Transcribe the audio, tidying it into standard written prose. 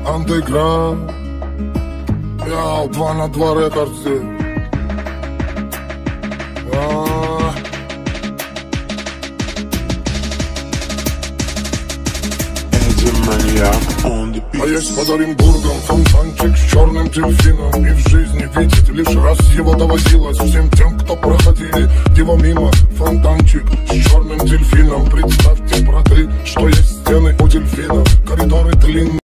Андеграунд. Я 2 на 2 рекордсы. А есть под Оренбургом фонтанчик с черным дельфином. И в жизни видеть лишь раз его доводилось всем тем, кто проходили его мимо. Фонтанчик с черным дельфином. Представьте, браты, что есть